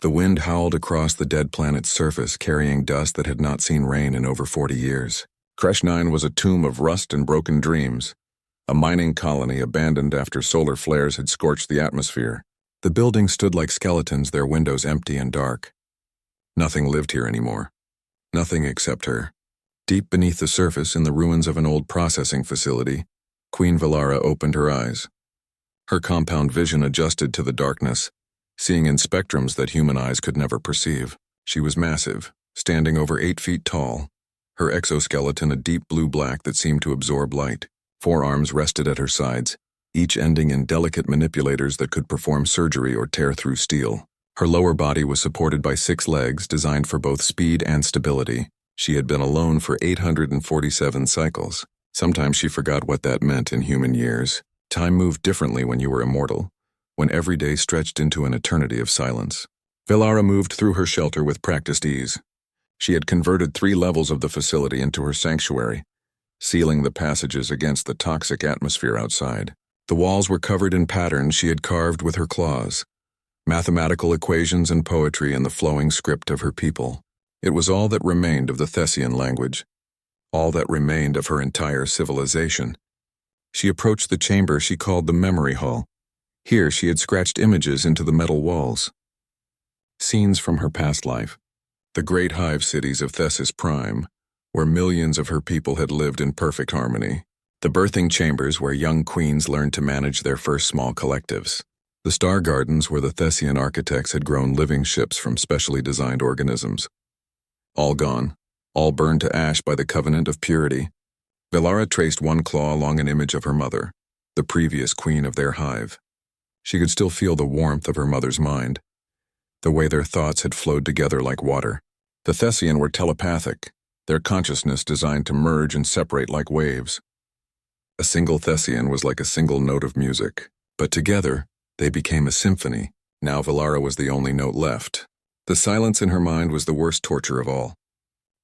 The wind howled across the dead planet's surface, carrying dust that had not seen rain in over 40 years. Creche 9 was a tomb of rust and broken dreams, a mining colony abandoned after solar flares had scorched the atmosphere. The buildings stood like skeletons, their windows empty and dark. Nothing lived here anymore. Nothing except her. Deep beneath the surface, in the ruins of an old processing facility, Queen Velara opened her eyes. Her compound vision adjusted to the darkness, seeing in spectrums that human eyes could never perceive. She was massive, standing over 8 feet tall, her exoskeleton a deep blue-black that seemed to absorb light. 4 arms rested at her sides, each ending in delicate manipulators that could perform surgery or tear through steel. Her lower body was supported by 6 legs designed for both speed and stability. She had been alone for 847 cycles. Sometimes she forgot what that meant in human years. Time moved differently when you were immortal, when every day stretched into an eternity of silence. Velara moved through her shelter with practiced ease. She had converted 3 levels of the facility into her sanctuary, sealing the passages against the toxic atmosphere outside. The walls were covered in patterns she had carved with her claws, mathematical equations and poetry in the flowing script of her people. It was all that remained of the Thessian language, all that remained of her entire civilization. She approached the chamber she called the memory hall. Here she had scratched images into the metal walls. Scenes from her past life, the great hive cities of Thessis Prime, where millions of her people had lived in perfect harmony. The birthing chambers where young queens learned to manage their first small collectives. The star gardens where the Thessian architects had grown living ships from specially designed organisms. All gone, all burned to ash by the covenant of purity. Velara traced one claw along an image of her mother, the previous queen of their hive. She could still feel the warmth of her mother's mind, the way their thoughts had flowed together like water. The Thessian were telepathic, their consciousness designed to merge and separate like waves. A single Thessian was like a single note of music, but together they became a symphony. Now Velara was the only note left. The silence in her mind was the worst torture of all.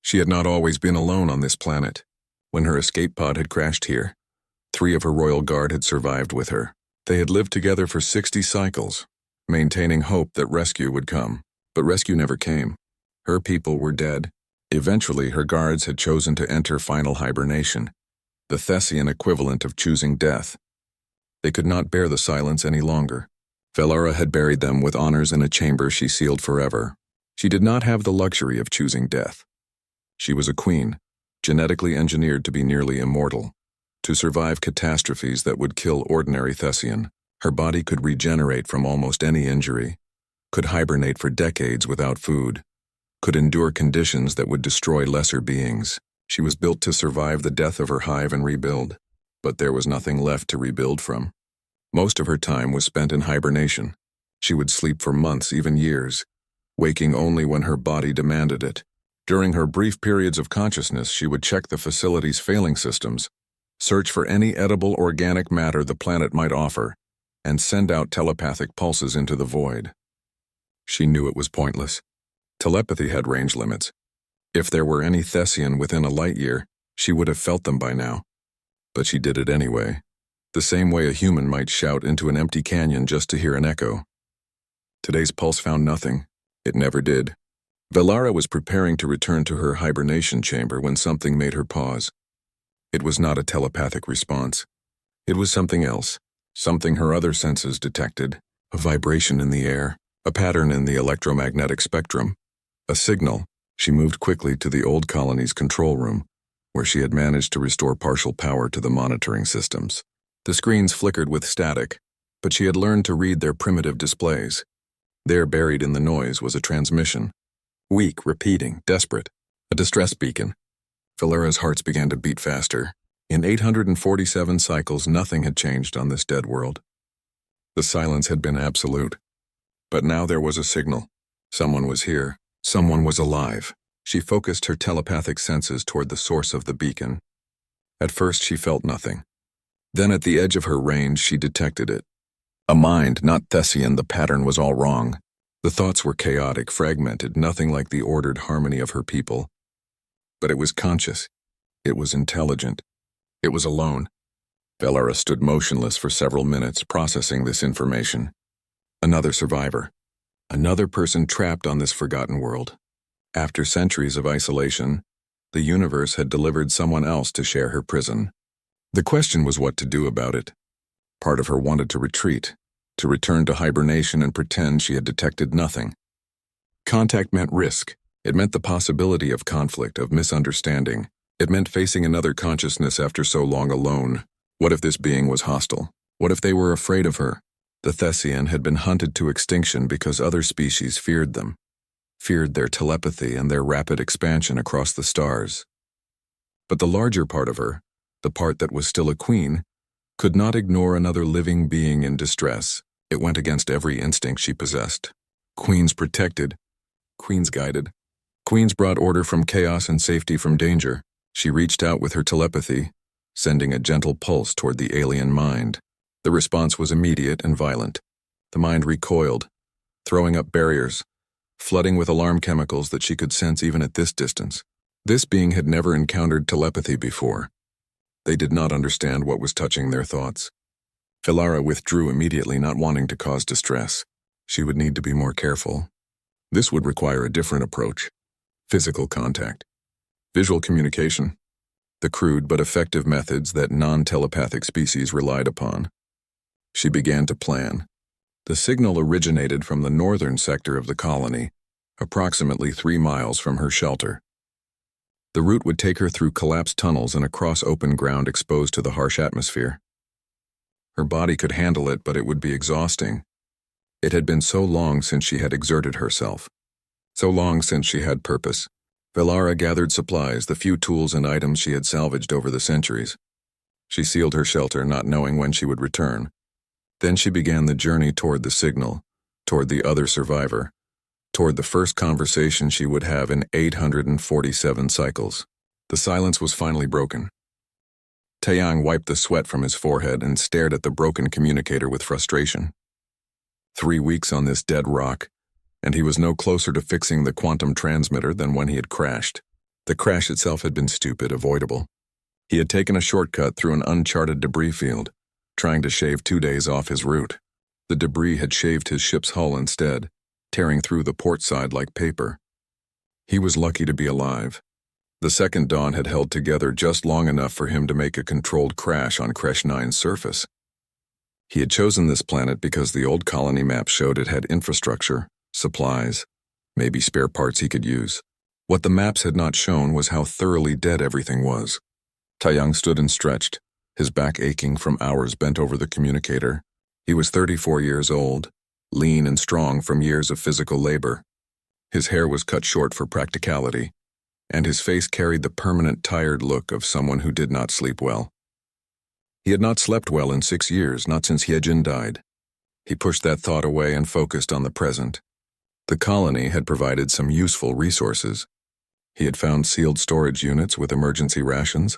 She had not always been alone on this planet. When her escape pod had crashed here, 3 of her royal guard had survived with her. They had lived together for 60 cycles, maintaining hope that rescue would come. But rescue never came. Her people were dead. Eventually, her guards had chosen to enter final hibernation, the Thessian equivalent of choosing death. They could not bear the silence any longer. Velara had buried them with honors in a chamber she sealed forever. She did not have the luxury of choosing death. She was a queen, genetically engineered to be nearly immortal, to survive catastrophes that would kill ordinary Thessian. Her body could regenerate from almost any injury, could hibernate for decades without food, could endure conditions that would destroy lesser beings. She was built to survive the death of her hive and rebuild, but there was nothing left to rebuild from. Most of her time was spent in hibernation. She would sleep for months, even years, waking only when her body demanded it. During her brief periods of consciousness, she would check the facility's failing systems, search for any edible organic matter the planet might offer, and send out telepathic pulses into the void. She knew it was pointless. Telepathy had range limits. If there were any Thessian within a light year, she would have felt them by now. But she did it anyway, the same way a human might shout into an empty canyon just to hear an echo. Today's pulse found nothing. It never did. Velara was preparing to return to her hibernation chamber when something made her pause. It was not a telepathic response. It was something else, something her other senses detected, a vibration in the air, a pattern in the electromagnetic spectrum, a signal. She moved quickly to the old colony's control room, where she had managed to restore partial power to the monitoring systems. The screens flickered with static, but she had learned to read their primitive displays. There, buried in the noise, was a transmission. Weak, repeating, desperate. A distress beacon. Velara's hearts began to beat faster. In 847 cycles, nothing had changed on this dead world. The silence had been absolute. But now there was a signal. Someone was here. Someone was alive. She focused her telepathic senses toward the source of the beacon. At first, she felt nothing. Then at the edge of her range, she detected it. A mind, not Thessian. The pattern was all wrong. The thoughts were chaotic, fragmented, nothing like the ordered harmony of her people. But it was conscious. It was intelligent. It was alone. Velara stood motionless for several minutes, processing this information. Another survivor. Another person trapped on this forgotten world. After centuries of isolation, the universe had delivered someone else to share her prison. The question was what to do about it. Part of her wanted to retreat, to return to hibernation and pretend she had detected nothing. Contact meant risk. It meant the possibility of conflict, of misunderstanding. It meant facing another consciousness after so long alone. What if this being was hostile? What if they were afraid of her? The Thessian had been hunted to extinction because other species feared them, feared their telepathy and their rapid expansion across the stars. But the larger part of her, the part that was still a queen, could not ignore another living being in distress. It went against every instinct she possessed. Queens protected, queens guided. Queens brought order from chaos and safety from danger. She reached out with her telepathy, sending a gentle pulse toward the alien mind. The response was immediate and violent. The mind recoiled, throwing up barriers, flooding with alarm chemicals that she could sense even at this distance. This being had never encountered telepathy before. They did not understand what was touching their thoughts. Filara withdrew immediately, not wanting to cause distress. She would need to be more careful. This would require a different approach. Physical contact. Visual communication. The crude but effective methods that non-telepathic species relied upon. She began to plan. The signal originated from the northern sector of the colony, approximately 3 miles from her shelter. The route would take her through collapsed tunnels and across open ground exposed to the harsh atmosphere. Her body could handle it, but it would be exhausting. It had been so long since she had exerted herself. So long since she had purpose. Filara gathered supplies, the few tools and items she had salvaged over the centuries. She sealed her shelter, not knowing when she would return. Then she began the journey toward the signal, toward the other survivor, toward the first conversation she would have in 847 cycles. The silence was finally broken. Taeyang wiped the sweat from his forehead and stared at the broken communicator with frustration. 3 weeks on this dead rock, and he was no closer to fixing the quantum transmitter than when he had crashed. The crash itself had been stupid, avoidable. He had taken a shortcut through an uncharted debris field, trying to shave 2 days off his route. The debris had shaved his ship's hull instead, tearing through the port side like paper. He was lucky to be alive. The second dawn had held together just long enough for him to make a controlled crash on Kresh 9's surface. He had chosen this planet because the old colony map showed it had infrastructure, supplies, maybe spare parts he could use. What the maps had not shown was how thoroughly dead everything was. Taeyang stood and stretched, his back aching from hours bent over the communicator. He was 34 years old, lean and strong from years of physical labor. His hair was cut short for practicality, and his face carried the permanent tired look of someone who did not sleep well. He had not slept well in 6 years, not since Hyejin died. He pushed that thought away and focused on the present. The colony had provided some useful resources. He had found sealed storage units with emergency rations,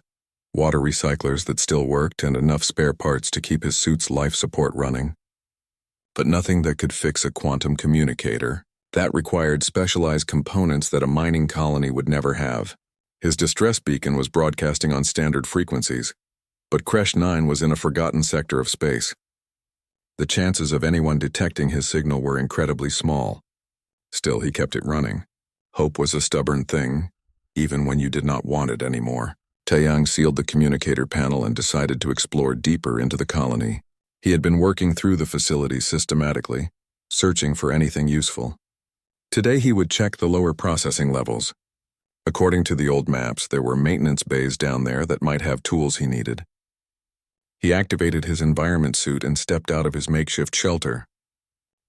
water recyclers that still worked, and enough spare parts to keep his suit's life support running. But nothing that could fix a quantum communicator. That required specialized components that a mining colony would never have. His distress beacon was broadcasting on standard frequencies, but Kresh 9 was in a forgotten sector of space. The chances of anyone detecting his signal were incredibly small. Still, he kept it running. Hope was a stubborn thing, even when you did not want it anymore. Taeyang sealed the communicator panel and decided to explore deeper into the colony. He had been working through the facility systematically, searching for anything useful. Today he would check the lower processing levels. According to the old maps, there were maintenance bays down there that might have tools he needed. He activated his environment suit and stepped out of his makeshift shelter.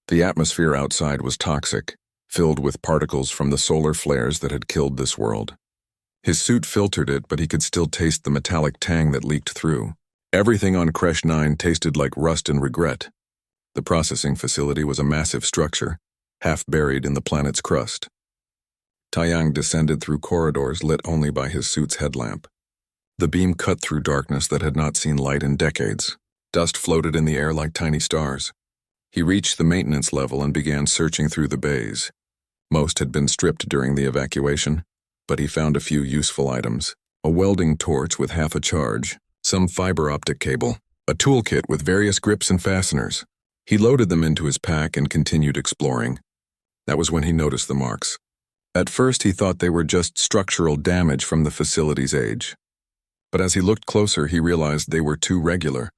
The atmosphere outside was toxic, filled with particles from the solar flares that had killed this world. His suit filtered it, but he could still taste the metallic tang that leaked through. Everything on Kresh 9 tasted like rust and regret. The processing facility was a massive structure, half buried in the planet's crust. Taeyang descended through corridors lit only by his suit's headlamp. The beam cut through darkness that had not seen light in decades. Dust floated in the air like tiny stars. He reached the maintenance level and began searching through the bays. Most had been stripped during the evacuation, but he found a few useful items. A welding torch with half a charge, some fiber optic cable, a toolkit with various grips and fasteners. He loaded them into his pack and continued exploring. That was when he noticed the marks. At first, he thought they were just structural damage from the facility's age. But as he looked closer, he realized they were too regular,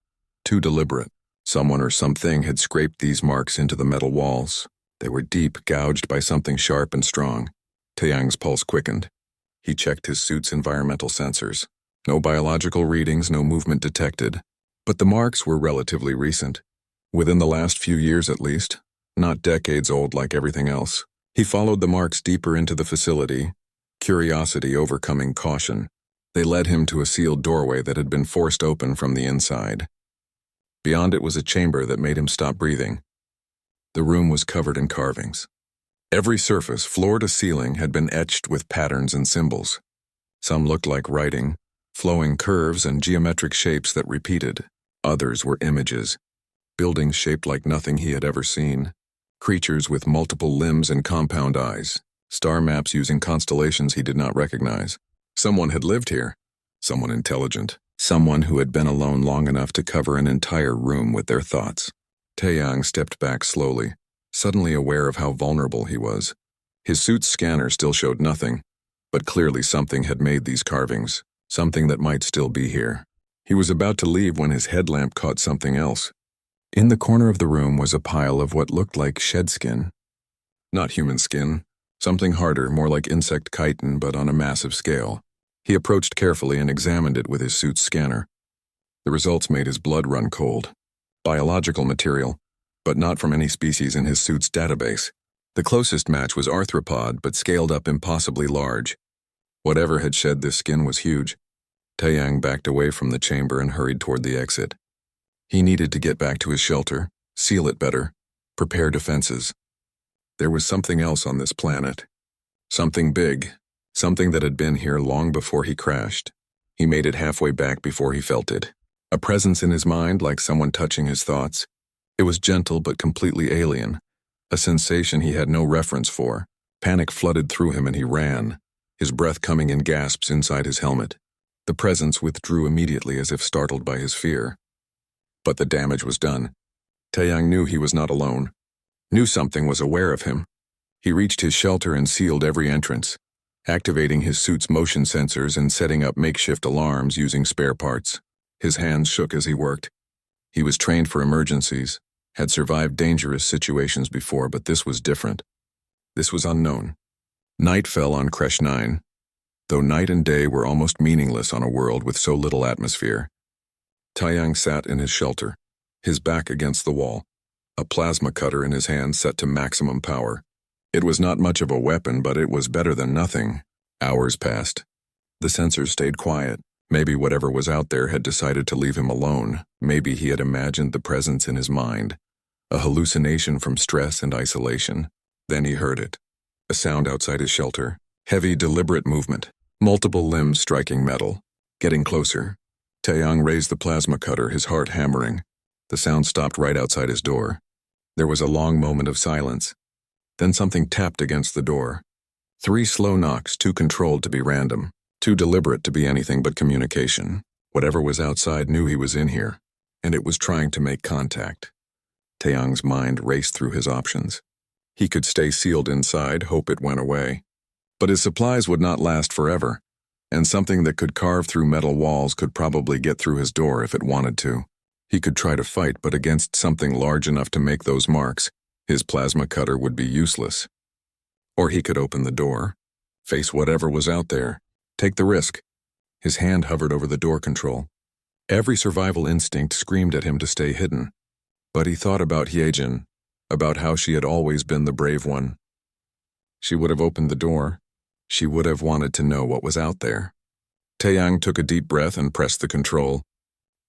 too deliberate. Someone or something had scraped these marks into the metal walls. They were deep, gouged by something sharp and strong. Taeyang's pulse quickened. He checked his suit's environmental sensors. No biological readings, no movement detected. But the marks were relatively recent. Within the last few years at least, not decades old like everything else. He followed the marks deeper into the facility, curiosity overcoming caution. They led him to a sealed doorway that had been forced open from the inside. Beyond it was a chamber that made him stop breathing. The room was covered in carvings. Every surface, floor to ceiling, had been etched with patterns and symbols. Some looked like writing, flowing curves and geometric shapes that repeated. Others were images, buildings shaped like nothing he had ever seen, creatures with multiple limbs and compound eyes, star maps using constellations he did not recognize. Someone had lived here, someone intelligent, someone who had been alone long enough to cover an entire room with their thoughts. Taeyang stepped back slowly, suddenly aware of how vulnerable he was. His suit's scanner still showed nothing, but clearly something had made these carvings, something that might still be here. He was about to leave when his headlamp caught something else. In the corner of the room was a pile of what looked like shed skin. Not human skin, something harder, more like insect chitin, but on a massive scale. He approached carefully and examined it with his suit's scanner. The results made his blood run cold. Biological material, but not from any species in his suit's database. The closest match was arthropod, but scaled up impossibly large. Whatever had shed this skin was huge. Taeyang backed away from the chamber and hurried toward the exit. He needed to get back to his shelter, seal it better, prepare defenses. There was something else on this planet. Something big, something that had been here long before he crashed. He made it halfway back before he felt it. A presence in his mind, like someone touching his thoughts. It was gentle but completely alien, a sensation he had no reference for. Panic flooded through him and he ran, his breath coming in gasps inside his helmet. The presence withdrew immediately as if startled by his fear. But the damage was done. Taeyang knew he was not alone, knew something was aware of him. He reached his shelter and sealed every entrance, activating his suit's motion sensors and setting up makeshift alarms using spare parts. His hands shook as he worked. He was trained for emergencies, had survived dangerous situations before, but this was different. This was unknown. Night fell on Kresh 9, though night and day were almost meaningless on a world with so little atmosphere. Taeyang sat in his shelter, his back against the wall, a plasma cutter in his hand set to maximum power. It was not much of a weapon, but it was better than nothing. Hours passed. The sensors stayed quiet. Maybe whatever was out there had decided to leave him alone. Maybe he had imagined the presence in his mind, a hallucination from stress and isolation. Then he heard it. A sound outside his shelter. Heavy, deliberate movement. Multiple limbs striking metal. Getting closer. Taeyang raised the plasma cutter, his heart hammering. The sound stopped right outside his door. There was a long moment of silence. Then something tapped against the door. 3 slow knocks, too controlled to be random, too deliberate to be anything but communication. Whatever was outside knew he was in here, and it was trying to make contact. Taeyang's mind raced through his options. He could stay sealed inside, hope it went away. But his supplies would not last forever, and something that could carve through metal walls could probably get through his door if it wanted to. He could try to fight, but against something large enough to make those marks, his plasma cutter would be useless. Or he could open the door, face whatever was out there, take the risk. His hand hovered over the door control. Every survival instinct screamed at him to stay hidden. But he thought about Hyejin, about how she had always been the brave one. She would have opened the door. She would have wanted to know what was out there. Taeyang took a deep breath and pressed the control.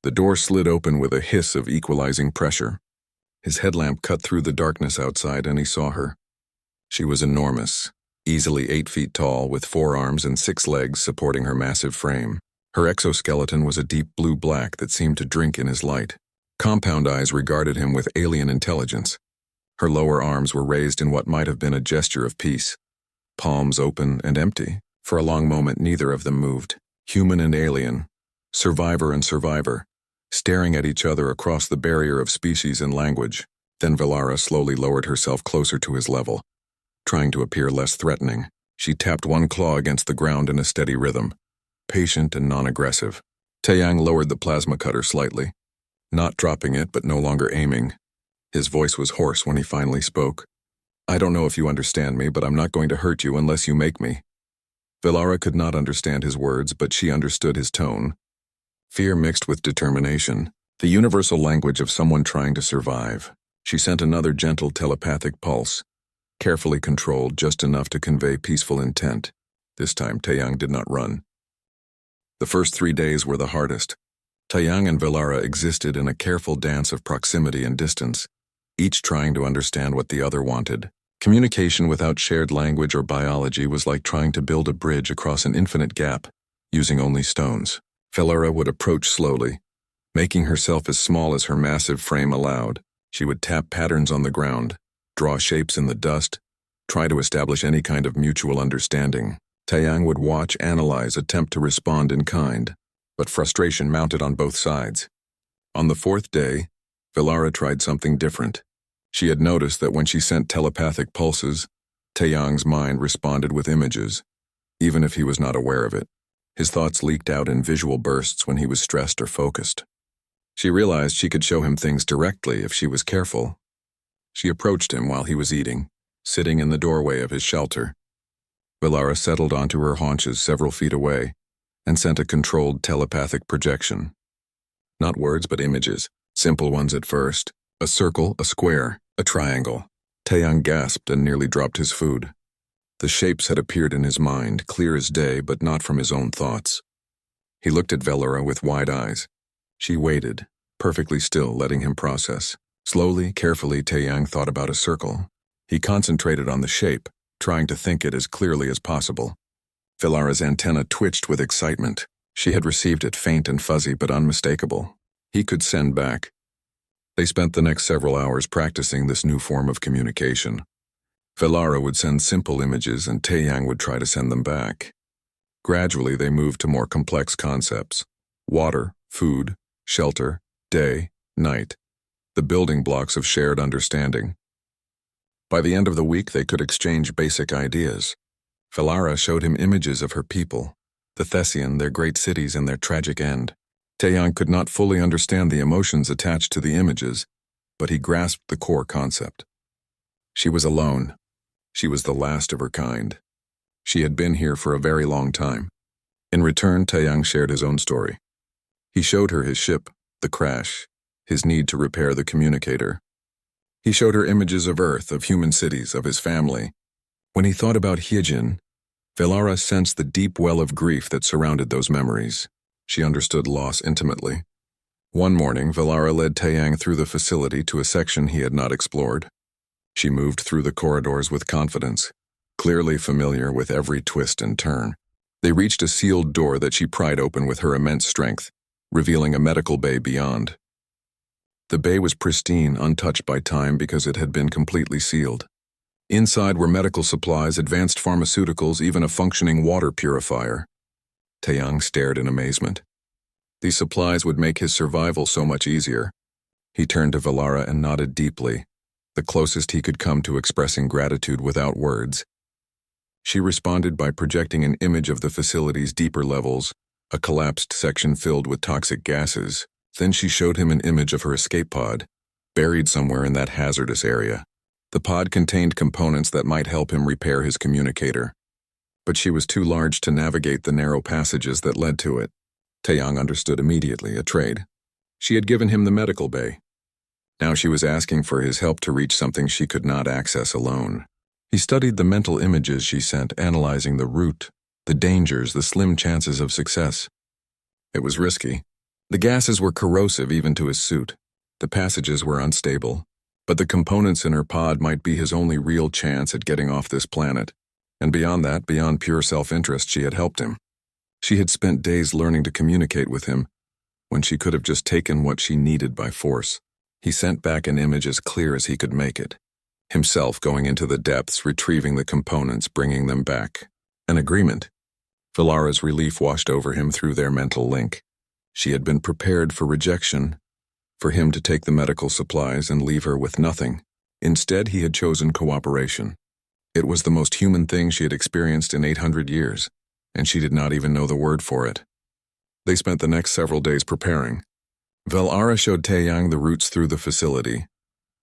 The door slid open with a hiss of equalizing pressure. His headlamp cut through the darkness outside and he saw her. She was enormous, easily 8 feet tall, with 4 arms and 6 legs supporting her massive frame. Her exoskeleton was a deep blue-black that seemed to drink in his light. Compound eyes regarded him with alien intelligence. Her lower arms were raised in what might have been a gesture of peace. Palms open and empty. For a long moment, neither of them moved. Human and alien, survivor and survivor, staring at each other across the barrier of species and language. Then Valara slowly lowered herself closer to his level. trying to appear less threatening. She tapped one claw against the ground in a steady rhythm, patient and non-aggressive. Taeyang lowered the plasma cutter slightly, not dropping it but no longer aiming. His voice was hoarse when he finally spoke. "I don't know if you understand me, but I'm not going to hurt you unless you make me." Velara could not understand his words, but she understood his tone. Fear mixed with determination, the universal language of someone trying to survive. She sent another gentle telepathic pulse, carefully controlled just enough to convey peaceful intent. This time, Taeyang did not run. The first 3 days were the hardest. Taeyang and Velara existed in a careful dance of proximity and distance, each trying to understand what the other wanted. Communication without shared language or biology was like trying to build a bridge across an infinite gap, using only stones. Velara would approach slowly, making herself as small as her massive frame allowed. She would tap patterns on the ground, draw shapes in the dust, try to establish any kind of mutual understanding. Taeyang would watch, analyze, attempt to respond in kind, but frustration mounted on both sides. On the 4th day, Velara tried something different. She had noticed that when she sent telepathic pulses, Taeyang's mind responded with images, even if he was not aware of it. His thoughts leaked out in visual bursts when he was stressed or focused. She realized she could show him things directly if she was careful. She approached him while he was eating, sitting in the doorway of his shelter. Velara settled onto her haunches several feet away and sent a controlled telepathic projection. Not words, but images, simple ones at first. A circle, a square, a triangle. Taeyang gasped and nearly dropped his food. The shapes had appeared in his mind, clear as day, but not from his own thoughts. He looked at Velara with wide eyes. She waited, perfectly still, letting him process. Slowly, carefully, Taeyang thought about a circle. He concentrated on the shape, trying to think it as clearly as possible. Velara's antenna twitched with excitement. She had received it, faint and fuzzy but unmistakable. He could send back. They spent the next several hours practicing this new form of communication. Velara would send simple images and Taeyang would try to send them back. Gradually, they moved to more complex concepts. Water, food, shelter, day, night. The building blocks of shared understanding. By the end of the week, they could exchange basic ideas. Velara showed him images of her people, the Thessian, their great cities, and their tragic end. Taeyang could not fully understand the emotions attached to the images, but he grasped the core concept. She was alone. She was the last of her kind. She had been here for a very long time. In return, Taeyang shared his own story. He showed her his ship, the crash, his need to repair the communicator. He showed her images of Earth, of human cities, of his family. When he thought about Hyejin, Velara sensed the deep well of grief that surrounded those memories. She understood loss intimately. One morning, Velara led Taeyang through the facility to a section he had not explored. She moved through the corridors with confidence, clearly familiar with every twist and turn. They reached a sealed door that she pried open with her immense strength, revealing a medical bay beyond. The bay was pristine, untouched by time because it had been completely sealed. Inside were medical supplies, advanced pharmaceuticals, even a functioning water purifier. Taeyang stared in amazement. These supplies would make his survival so much easier. He turned to Velara and nodded deeply, the closest he could come to expressing gratitude without words. She responded by projecting an image of the facility's deeper levels, a collapsed section filled with toxic gases. Then she showed him an image of her escape pod, buried somewhere in that hazardous area. The pod contained components that might help him repair his communicator, but she was too large to navigate the narrow passages that led to it. Taeyang understood immediately, a trade. She had given him the medical bay. Now she was asking for his help to reach something she could not access alone. He studied the mental images she sent, analyzing the route, the dangers, the slim chances of success. It was risky. The gases were corrosive even to his suit. The passages were unstable, but the components in her pod might be his only real chance at getting off this planet. And beyond that, beyond pure self-interest, she had helped him. She had spent days learning to communicate with him, when she could have just taken what she needed by force. He sent back an image as clear as he could make it. Himself going into the depths, retrieving the components, bringing them back. An agreement. Velara's relief washed over him through their mental link. She had been prepared for rejection, for him to take the medical supplies and leave her with nothing. Instead, he had chosen cooperation. It was the most human thing she had experienced in 800 years, and she did not even know the word for it. They spent the next several days preparing. Velara showed Taeyang the routes through the facility,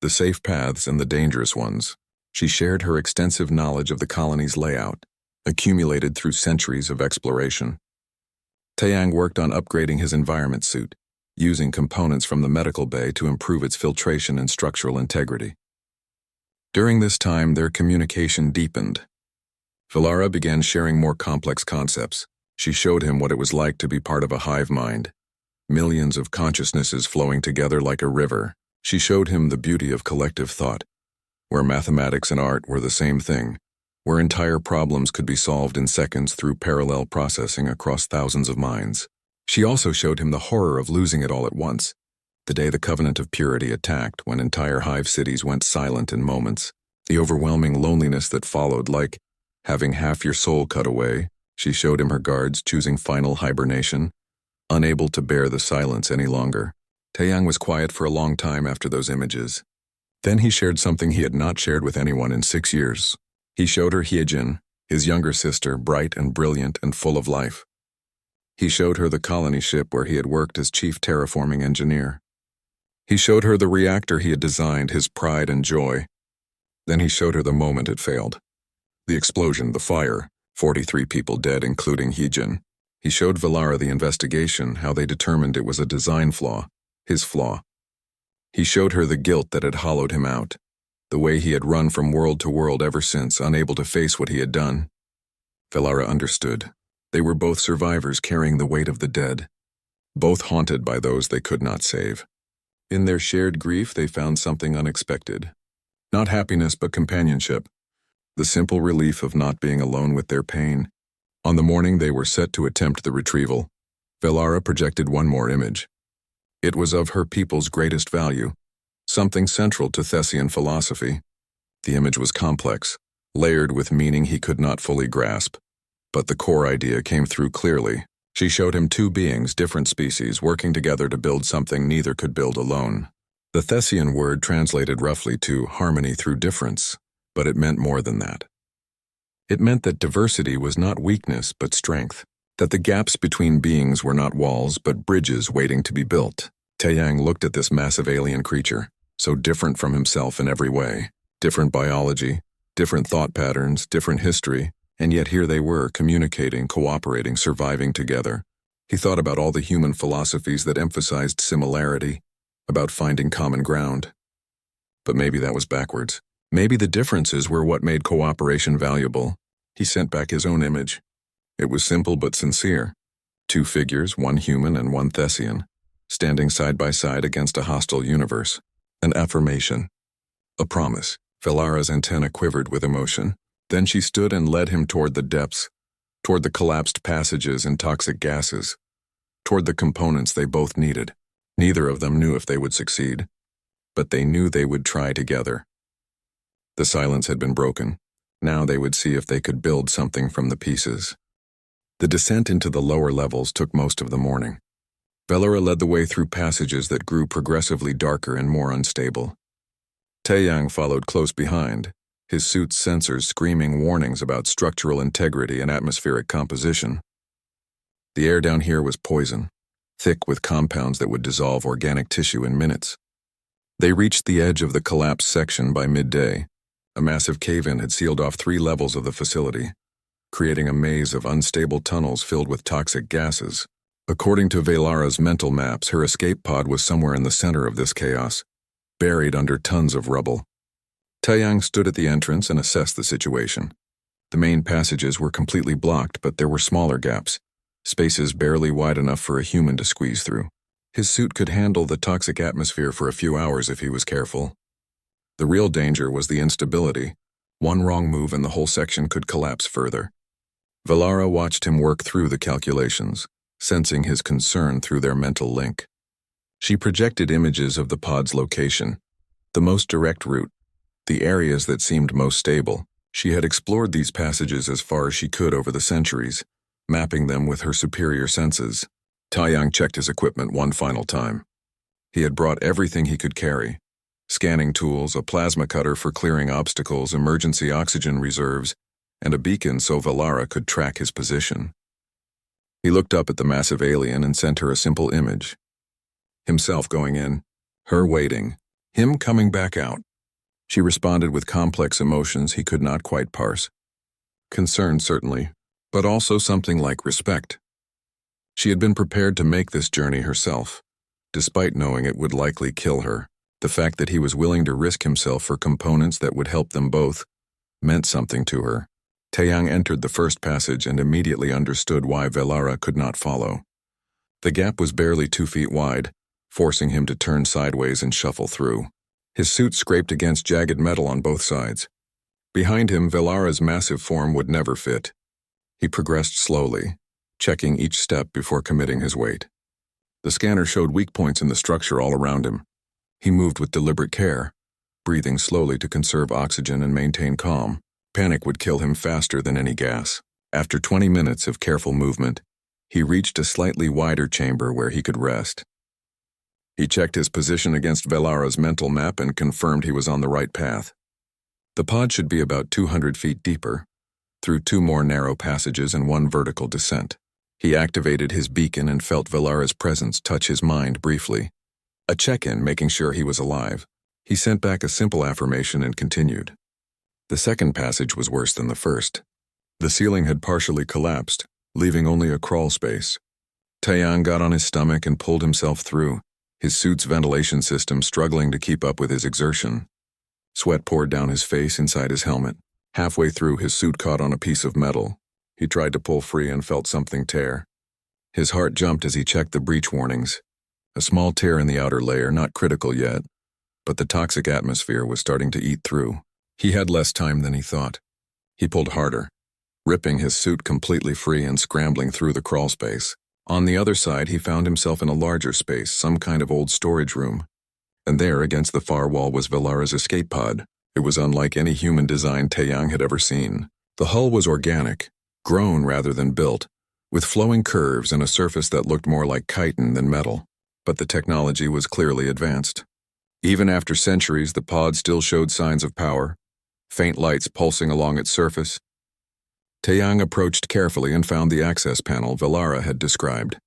the safe paths and the dangerous ones. She shared her extensive knowledge of the colony's layout, accumulated through centuries of exploration. Taeyang worked on upgrading his environment suit, using components from the medical bay to improve its filtration and structural integrity. During this time, their communication deepened. Velara began sharing more complex concepts. She showed him what it was like to be part of a hive mind, millions of consciousnesses flowing together like a river. She showed him the beauty of collective thought, where mathematics and art were the same thing, where entire problems could be solved in seconds through parallel processing across thousands of minds. She also showed him the horror of losing it all at once, the day the Covenant of Purity attacked, when entire hive cities went silent in moments, the overwhelming loneliness that followed, like having half your soul cut away. She showed him her guards choosing final hibernation, unable to bear the silence any longer. Taeyang was quiet for a long time after those images. Then he shared something he had not shared with anyone in 6 years. He showed her Hyejin, his younger sister, bright and brilliant and full of life. He showed her the colony ship where he had worked as chief terraforming engineer. He showed her the reactor he had designed, his pride and joy. Then he showed her the moment it failed. The explosion, the fire, 43 people dead, including Hyejin. He showed Velara the investigation, how they determined it was a design flaw, his flaw. He showed her the guilt that had hollowed him out, the way he had run from world to world ever since, unable to face what he had done. Velara understood. They were both survivors carrying the weight of the dead, both haunted by those they could not save. In their shared grief, they found something unexpected. Not happiness, but companionship. The simple relief of not being alone with their pain. On the morning they were set to attempt the retrieval, Velara projected one more image. It was of her people's greatest value, something central to Thessian philosophy. The image was complex, layered with meaning he could not fully grasp. But the core idea came through clearly. She showed him two beings, different species, working together to build something neither could build alone. The Thessian word translated roughly to harmony through difference, but it meant more than that. It meant that diversity was not weakness but strength, that the gaps between beings were not walls but bridges waiting to be built. Taeyang looked at this massive alien creature, so different from himself in every way. Different biology, different thought patterns, different history, and yet here they were, communicating, cooperating, surviving together. He thought about all the human philosophies that emphasized similarity, about finding common ground. But maybe that was backwards. Maybe the differences were what made cooperation valuable. He sent back his own image. It was simple but sincere. Two figures, one human and one Thessian, standing side by side against a hostile universe. An affirmation. A promise. Velara's antenna quivered with emotion. Then she stood and led him toward the depths, toward the collapsed passages and toxic gases, toward the components they both needed. Neither of them knew if they would succeed, but they knew they would try together. The silence had been broken. Now they would see if they could build something from the pieces. The descent into the lower levels took most of the morning. Velara led the way through passages that grew progressively darker and more unstable. Taeyang followed close behind, his suit's sensors screaming warnings about structural integrity and atmospheric composition. The air down here was poison, thick with compounds that would dissolve organic tissue in minutes. They reached the edge of the collapsed section by midday. A massive cave-in had sealed off 3 levels of the facility, creating a maze of unstable tunnels filled with toxic gases. According to Velara's mental maps, her escape pod was somewhere in the center of this chaos, buried under tons of rubble. Taeyang stood at the entrance and assessed the situation. The main passages were completely blocked, but there were smaller gaps, spaces barely wide enough for a human to squeeze through. His suit could handle the toxic atmosphere for a few hours if he was careful. The real danger was the instability. One wrong move and the whole section could collapse further. Velara watched him work through the calculations, sensing his concern through their mental link. She projected images of the pod's location, the most direct route, the areas that seemed most stable. She had explored these passages as far as she could over the centuries, mapping them with her superior senses. Taeyang checked his equipment one final time. He had brought everything he could carry. Scanning tools, a plasma cutter for clearing obstacles, emergency oxygen reserves, and a beacon so Velara could track his position. He looked up at the massive alien and sent her a simple image. Himself going in, her waiting, him coming back out. She responded with complex emotions he could not quite parse. Concern, certainly, but also something like respect. She had been prepared to make this journey herself, despite knowing it would likely kill her. The fact that he was willing to risk himself for components that would help them both meant something to her. Taeyang entered the first passage and immediately understood why Velara could not follow. The gap was barely 2 feet wide, forcing him to turn sideways and shuffle through. His suit scraped against jagged metal on both sides. Behind him, Velara's massive form would never fit. He progressed slowly, checking each step before committing his weight. The scanner showed weak points in the structure all around him. He moved with deliberate care, breathing slowly to conserve oxygen and maintain calm. Panic would kill him faster than any gas. After 20 minutes of careful movement, he reached a slightly wider chamber where he could rest. He checked his position against Velara's mental map and confirmed he was on the right path. The pod should be about 200 feet deeper, through 2 more narrow passages and 1 vertical descent. He activated his beacon and felt Velara's presence touch his mind briefly. A check-in, making sure he was alive. He sent back a simple affirmation and continued. The second passage was worse than the first. The ceiling had partially collapsed, leaving only a crawl space. Taeyang got on his stomach and pulled himself through, his suit's ventilation system struggling to keep up with his exertion. Sweat poured down his face inside his helmet. Halfway through, his suit caught on a piece of metal. He tried to pull free and felt something tear. His heart jumped as he checked the breach warnings. A small tear in the outer layer, not critical yet, but the toxic atmosphere was starting to eat through. He had less time than he thought. He pulled harder, ripping his suit completely free and scrambling through the crawl space. On the other side, he found himself in a larger space, some kind of old storage room. And there, against the far wall, was Velara's escape pod. It was unlike any human design Taeyang had ever seen. The hull was organic, grown rather than built, with flowing curves and a surface that looked more like chitin than metal. But the technology was clearly advanced. Even after centuries, the pod still showed signs of power, faint lights pulsing along its surface. Taeyang approached carefully and found the access panel Velara had described.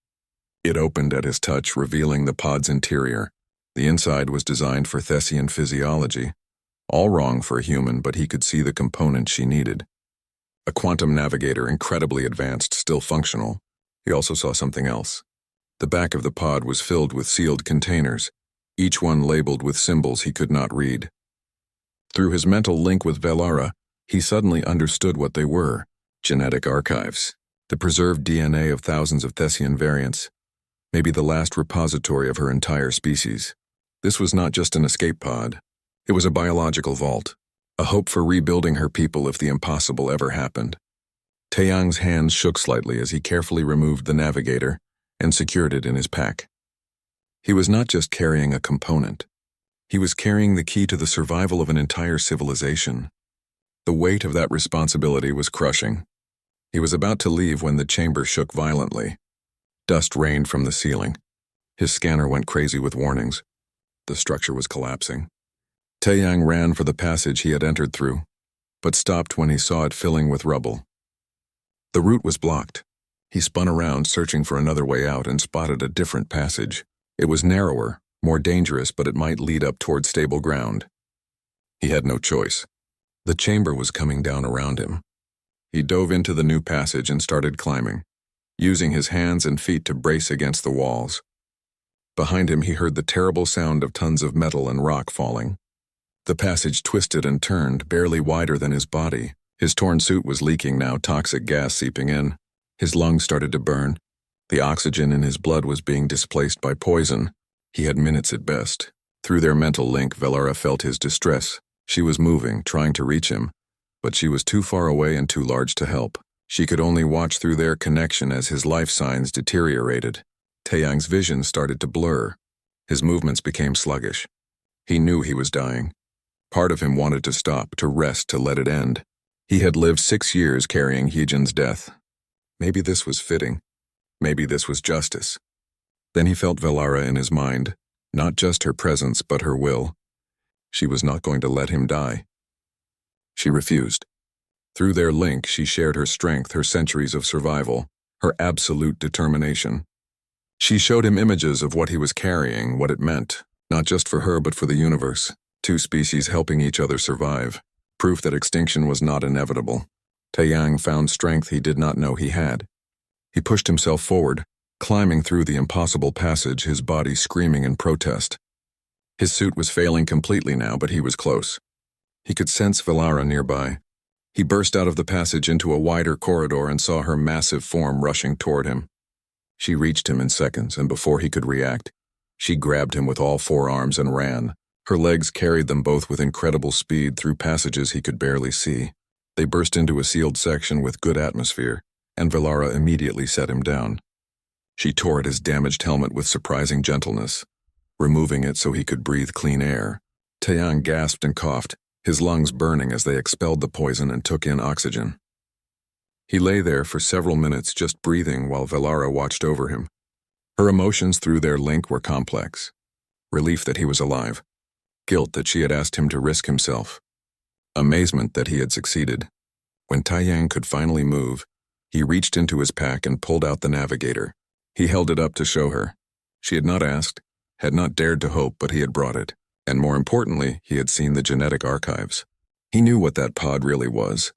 It opened at his touch, revealing the pod's interior. The inside was designed for Thessian physiology. All wrong for a human, but he could see the components she needed. A quantum navigator, incredibly advanced, still functional. He also saw something else. The back of the pod was filled with sealed containers, each one labeled with symbols he could not read. Through his mental link with Velara, he suddenly understood what they were: genetic archives, the preserved DNA of thousands of Thessian variants, maybe the last repository of her entire species. This was not just an escape pod. It was a biological vault, a hope for rebuilding her people if the impossible ever happened. Taeyang's hands shook slightly as he carefully removed the navigator and secured it in his pack. He was not just carrying a component. He was carrying the key to the survival of an entire civilization. The weight of that responsibility was crushing. He was about to leave when the chamber shook violently. Dust rained from the ceiling. His scanner went crazy with warnings. The structure was collapsing. Taeyang ran for the passage he had entered through, but stopped when he saw it filling with rubble. The route was blocked. He spun around, searching for another way out, and spotted a different passage. It was narrower, more dangerous, but it might lead up toward stable ground. He had no choice. The chamber was coming down around him. He dove into the new passage and started climbing, using his hands and feet to brace against the walls. Behind him, he heard the terrible sound of tons of metal and rock falling. The passage twisted and turned, barely wider than his body. His torn suit was leaking now, toxic gas seeping in. His lungs started to burn. The oxygen in his blood was being displaced by poison. He had minutes at best. Through their mental link, Velara felt his distress. She was moving, trying to reach him, but she was too far away and too large to help. She could only watch through their connection as his life signs deteriorated. Taeyang's vision started to blur. His movements became sluggish. He knew he was dying. Part of him wanted to stop, to rest, to let it end. He had lived 6 years carrying Heejin's death. Maybe this was fitting. Maybe this was justice. Then he felt Velara in his mind, not just her presence but her will. She was not going to let him die. She refused. Through their link, she shared her strength, her centuries of survival, her absolute determination. She showed him images of what he was carrying, what it meant, not just for her but for the universe, two species helping each other survive, proof that extinction was not inevitable. Taeyang found strength he did not know he had. He pushed himself forward, climbing through the impossible passage, his body screaming in protest. His suit was failing completely now, but he was close. He could sense Velara nearby. He burst out of the passage into a wider corridor and saw her massive form rushing toward him. She reached him in seconds, and before he could react, she grabbed him with all four arms and ran. Her legs carried them both with incredible speed through passages he could barely see. They burst into a sealed section with good atmosphere, and Velara immediately set him down. She tore at his damaged helmet with surprising gentleness, removing it so he could breathe clean air. Taeyang gasped and coughed, his lungs burning as they expelled the poison and took in oxygen. He lay there for several minutes just breathing while Velara watched over him. Her emotions through their link were complex. Relief that he was alive. Guilt that she had asked him to risk himself. Amazement that he had succeeded. When Taeyang could finally move, he reached into his pack and pulled out the navigator. He held it up to show her. She had not asked, had not dared to hope, but he had brought it. And more importantly, he had seen the genetic archives. He knew what that pod really was.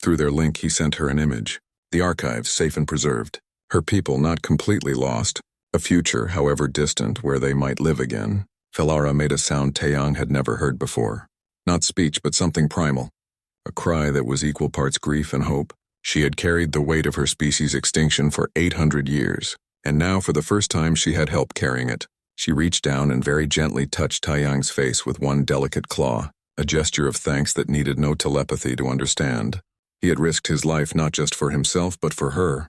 Through their link, he sent her an image. The archives, safe and preserved. Her people not completely lost. A future, however distant, where they might live again. Velara made a sound Taeyang had never heard before. Not speech, but something primal. A cry that was equal parts grief and hope. She had carried the weight of her species' extinction for 800 years, and now for the first time she had help carrying it. She reached down and very gently touched Taeyang's face with one delicate claw, a gesture of thanks that needed no telepathy to understand. He had risked his life not just for himself but for her,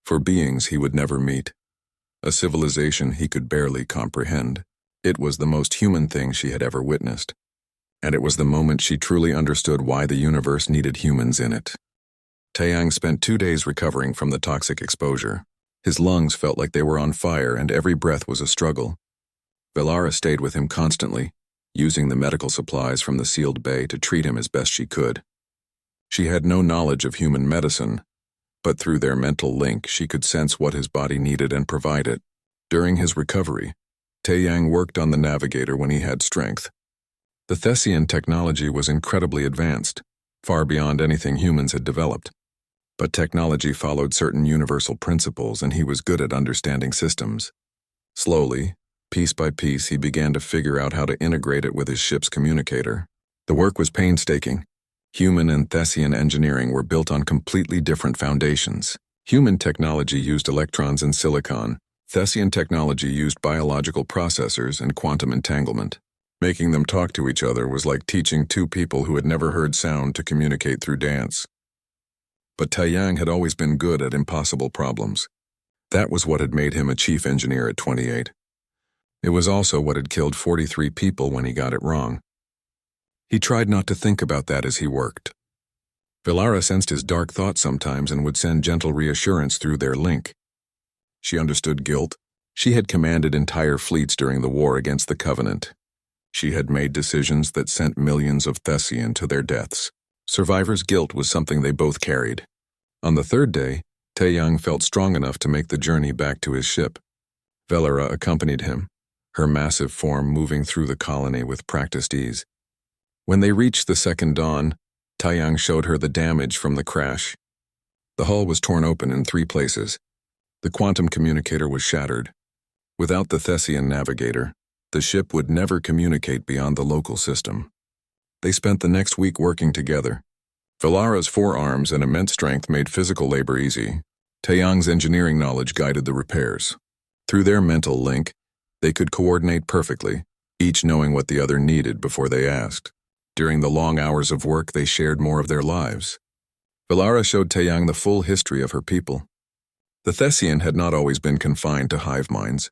for beings he would never meet, a civilization he could barely comprehend. It was the most human thing she had ever witnessed, and it was the moment she truly understood why the universe needed humans in it. Taeyang spent 2 days recovering from the toxic exposure. His lungs felt like they were on fire and every breath was a struggle. Velara stayed with him constantly, using the medical supplies from the sealed bay to treat him as best she could. She had no knowledge of human medicine, but through their mental link she could sense what his body needed and provide it. During his recovery, Taeyang worked on the navigator when he had strength. The Thessian technology was incredibly advanced, far beyond anything humans had developed. But technology followed certain universal principles and he was good at understanding systems. Slowly, piece by piece, he began to figure out how to integrate it with his ship's communicator. The work was painstaking. Human and Thessian engineering were built on completely different foundations. Human technology used electrons and silicon. Thessian technology used biological processors and quantum entanglement. Making them talk to each other was like teaching two people who had never heard sound to communicate through dance. But Taeyang had always been good at impossible problems. That was what had made him a chief engineer at 28. It was also what had killed 43 people when he got it wrong. He tried not to think about that as he worked. Velara sensed his dark thoughts sometimes and would send gentle reassurance through their link. She understood guilt. She had commanded entire fleets during the war against the Covenant. She had made decisions that sent millions of Thessian to their deaths. Survivor's guilt was something they both carried. On the third day, Taeyang felt strong enough to make the journey back to his ship. Velara accompanied him, her massive form moving through the colony with practiced ease. When they reached the second dawn, Taeyang showed her the damage from the crash. The hull was torn open in 3 places. The quantum communicator was shattered. Without the Thessian navigator, the ship would never communicate beyond the local system. They spent the next week working together. Velara's 4 arms and immense strength made physical labor easy. Taeyang's engineering knowledge guided the repairs. Through their mental link, they could coordinate perfectly, each knowing what the other needed before they asked. During the long hours of work, they shared more of their lives. Velara showed Taeyang the full history of her people. The Thessian had not always been confined to hive minds.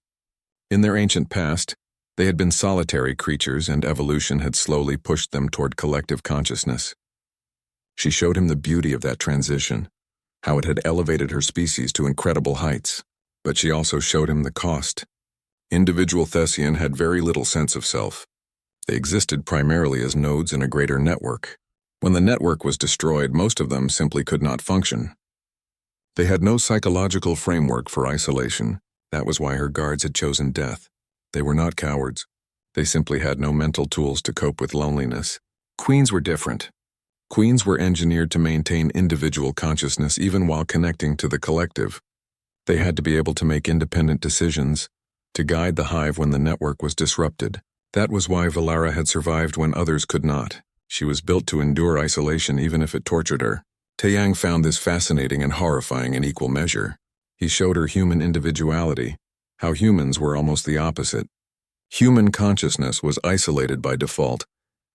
In their ancient past, they had been solitary creatures and evolution had slowly pushed them toward collective consciousness. She showed him the beauty of that transition, how it had elevated her species to incredible heights. But she also showed him the cost. Individual Thessian had very little sense of self. They existed primarily as nodes in a greater network. When the network was destroyed, most of them simply could not function. They had no psychological framework for isolation. That was why her guards had chosen death. They were not cowards. They simply had no mental tools to cope with loneliness. Queens were different. Queens were engineered to maintain individual consciousness even while connecting to the collective. They had to be able to make independent decisions, to guide the hive when the network was disrupted. That was why Valara had survived when others could not. She was built to endure isolation even if it tortured her. Taeyang found this fascinating and horrifying in equal measure. He showed her human individuality, how humans were almost the opposite. Human consciousness was isolated by default,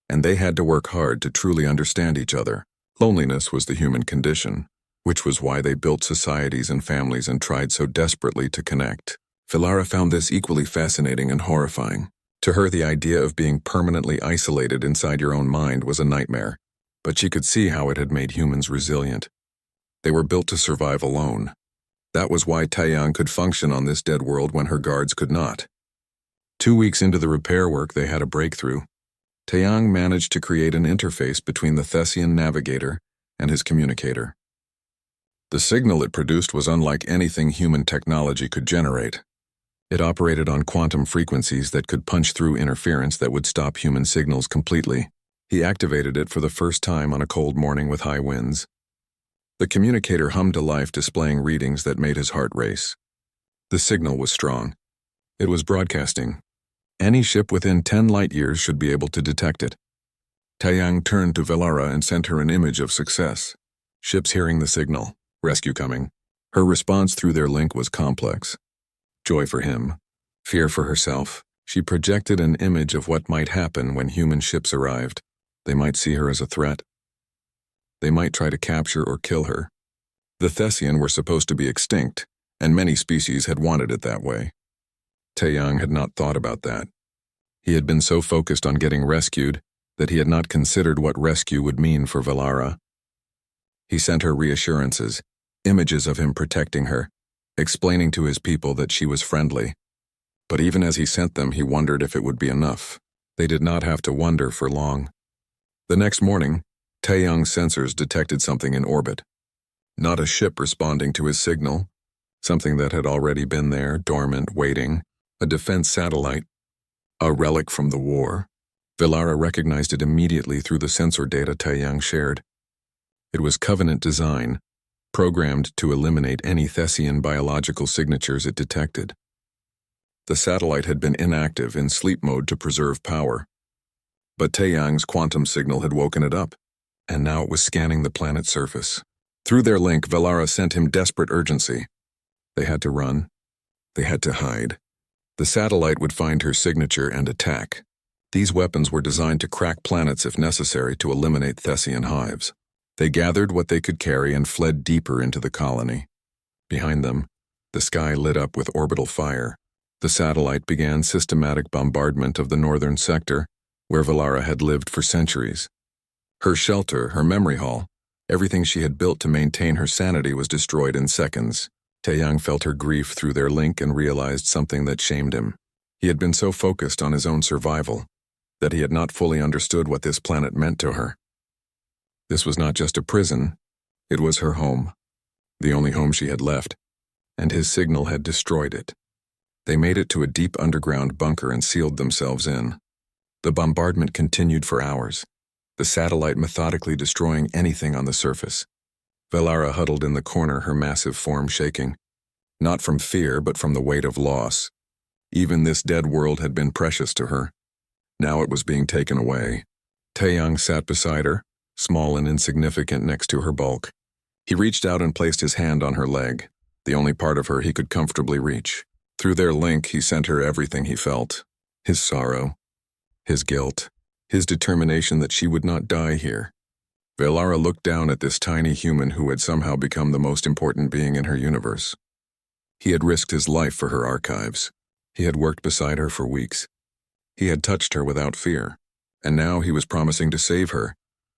and they had to work hard to truly understand each other. Loneliness was the human condition, which was why they built societies and families and tried so desperately to connect. Valara found this equally fascinating and horrifying. To her, the idea of being permanently isolated inside your own mind was a nightmare, but she could see how it had made humans resilient. They were built to survive alone. That was why Taeyang could function on this dead world when her guards could not. 2 weeks into the repair work, they had a breakthrough. Taeyang managed to create an interface between the Thessian navigator and his communicator. The signal it produced was unlike anything human technology could generate. It operated on quantum frequencies that could punch through interference that would stop human signals completely. He activated it for the first time on a cold morning with high winds. The communicator hummed to life, displaying readings that made his heart race. The signal was strong. It was broadcasting. Any ship within 10 light-years should be able to detect it. Taeyang turned to Valara and sent her an image of success. Ships hearing the signal. Rescue coming. Her response through their link was complex. Joy for him. Fear for herself. She projected an image of what might happen when human ships arrived. They might see her as a threat. They might try to capture or kill her. The Thessian were supposed to be extinct, and many species had wanted it that way. Taeyang had not thought about that. He had been so focused on getting rescued that he had not considered what rescue would mean for Valara. He sent her reassurances, images of him protecting her, explaining to his people that she was friendly. But even as he sent them, he wondered if it would be enough. They did not have to wonder for long. The next morning, Taeyang's sensors detected something in orbit. Not a ship responding to his signal, something that had already been there, dormant, waiting, a defense satellite, a relic from the war. Valara recognized it immediately through the sensor data Taeyang shared. It was Covenant design, programmed to eliminate any Thessian biological signatures it detected. The satellite had been inactive in sleep mode to preserve power. But Taeyang's quantum signal had woken it up, and now it was scanning the planet's surface. Through their link, Valara sent him desperate urgency. They had to run. They had to hide. The satellite would find her signature and attack. These weapons were designed to crack planets if necessary to eliminate Thessian hives. They gathered what they could carry and fled deeper into the colony. Behind them, the sky lit up with orbital fire. The satellite began systematic bombardment of the northern sector, where Valara had lived for centuries. Her shelter, her memory hall, everything she had built to maintain her sanity was destroyed in seconds. Taeyang felt her grief through their link and realized something that shamed him. He had been so focused on his own survival that he had not fully understood what this planet meant to her. This was not just a prison, it was her home, the only home she had left, and his signal had destroyed it. They made it to a deep underground bunker and sealed themselves in. The bombardment continued for hours, the satellite methodically destroying anything on the surface. Valara huddled in the corner, her massive form shaking, not from fear but from the weight of loss. Even this dead world had been precious to her. Now it was being taken away. Taeyang sat beside her, small and insignificant next to her bulk. He reached out and placed his hand on her leg, the only part of her he could comfortably reach. Through their link, he sent her everything he felt. His sorrow, his guilt, his determination that she would not die here. Valara looked down at this tiny human who had somehow become the most important being in her universe. He had risked his life for her archives. He had worked beside her for weeks. He had touched her without fear, and now he was promising to save her.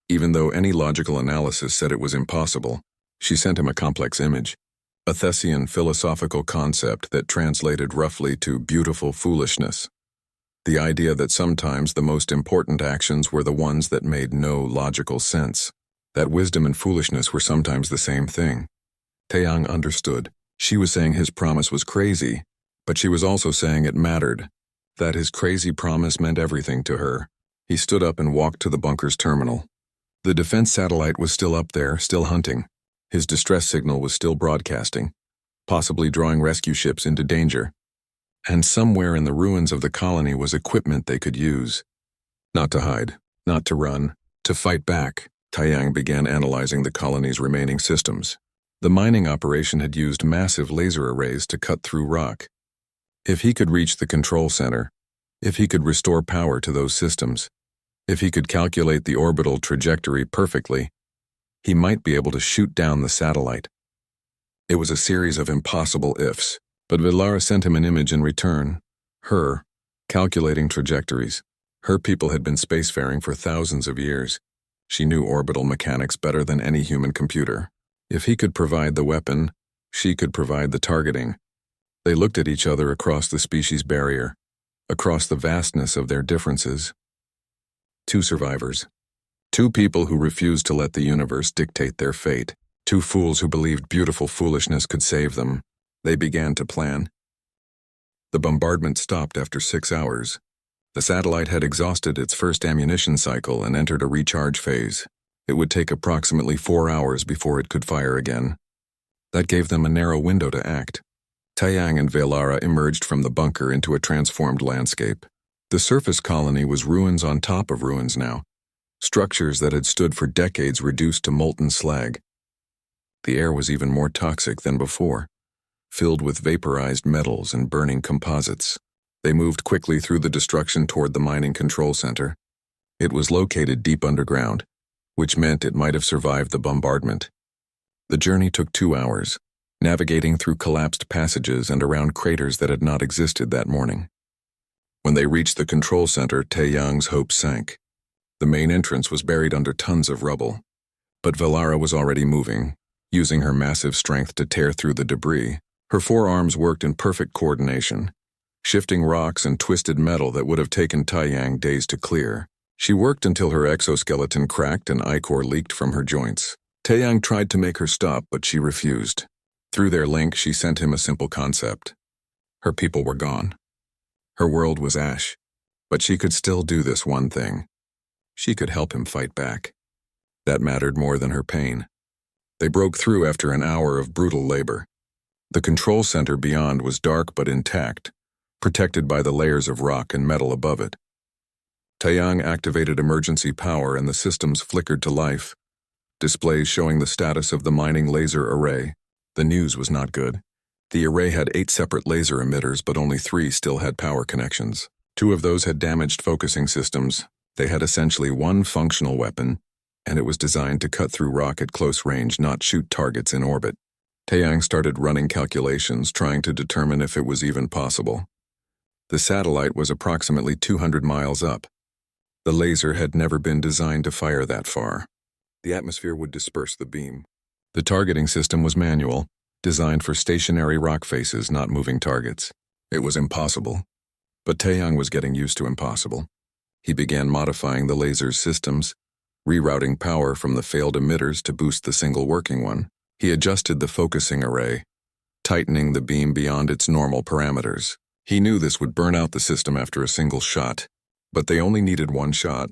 Even though any logical analysis said it was impossible, she sent him a complex image, a Thessian philosophical concept that translated roughly to beautiful foolishness. The idea that sometimes the most important actions were the ones that made no logical sense. That wisdom and foolishness were sometimes the same thing. Taeyang understood. She was saying his promise was crazy, but she was also saying it mattered. That his crazy promise meant everything to her. He stood up and walked to the bunker's terminal. The defense satellite was still up there, still hunting. His distress signal was still broadcasting, possibly drawing rescue ships into danger. And somewhere in the ruins of the colony was equipment they could use. Not to hide, not to run, to fight back. Taeyang began analyzing the colony's remaining systems. The mining operation had used massive laser arrays to cut through rock. If he could reach the control center, if he could restore power to those systems, if he could calculate the orbital trajectory perfectly, he might be able to shoot down the satellite. It was a series of impossible ifs, but Vilara sent him an image in return. Her, calculating trajectories. Her people had been spacefaring for thousands of years. She knew orbital mechanics better than any human computer. If he could provide the weapon, she could provide the targeting. They looked at each other across the species barrier, across the vastness of their differences. Two survivors. Two people who refused to let the universe dictate their fate. Two fools who believed beautiful foolishness could save them. They began to plan. The bombardment stopped after 6 hours. The satellite had exhausted its first ammunition cycle and entered a recharge phase. It would take approximately 4 hours before it could fire again. That gave them a narrow window to act. Taeyang and Velara emerged from the bunker into a transformed landscape. The surface colony was ruins on top of ruins now. Structures that had stood for decades reduced to molten slag. The air was even more toxic than before, filled with vaporized metals and burning composites. They moved quickly through the destruction toward the mining control center. It was located deep underground, which meant it might have survived the bombardment. The journey took 2 hours, navigating through collapsed passages and around craters that had not existed that morning. When they reached the control center, Taeyang's hopes sank. The main entrance was buried under tons of rubble, but Velara was already moving, using her massive strength to tear through the debris. Her forearms worked in perfect coordination, shifting rocks and twisted metal that would have taken Taeyang days to clear. She worked until her exoskeleton cracked and ichor leaked from her joints. Taeyang tried to make her stop, but she refused. Through their link, she sent him a simple concept. Her people were gone. Her world was ash, but she could still do this one thing. She could help him fight back. That mattered more than her pain. They broke through after an hour of brutal labor. The control center beyond was dark but intact, protected by the layers of rock and metal above it. Taeyang activated emergency power and the systems flickered to life, displays showing the status of the mining laser array. The news was not good. The array had 8 separate laser emitters, but only 3 still had power connections. 2 of those had damaged focusing systems. They had essentially one functional weapon, and it was designed to cut through rock at close range, not shoot targets in orbit. Taeyang started running calculations, trying to determine if it was even possible. The satellite was approximately 200 miles up. The laser had never been designed to fire that far. The atmosphere would disperse the beam. The targeting system was manual, designed for stationary rock faces, not moving targets. It was impossible. But Taeyang was getting used to impossible. He began modifying the laser's systems, rerouting power from the failed emitters to boost the single working one. He adjusted the focusing array, tightening the beam beyond its normal parameters. He knew this would burn out the system after a single shot, but they only needed one shot.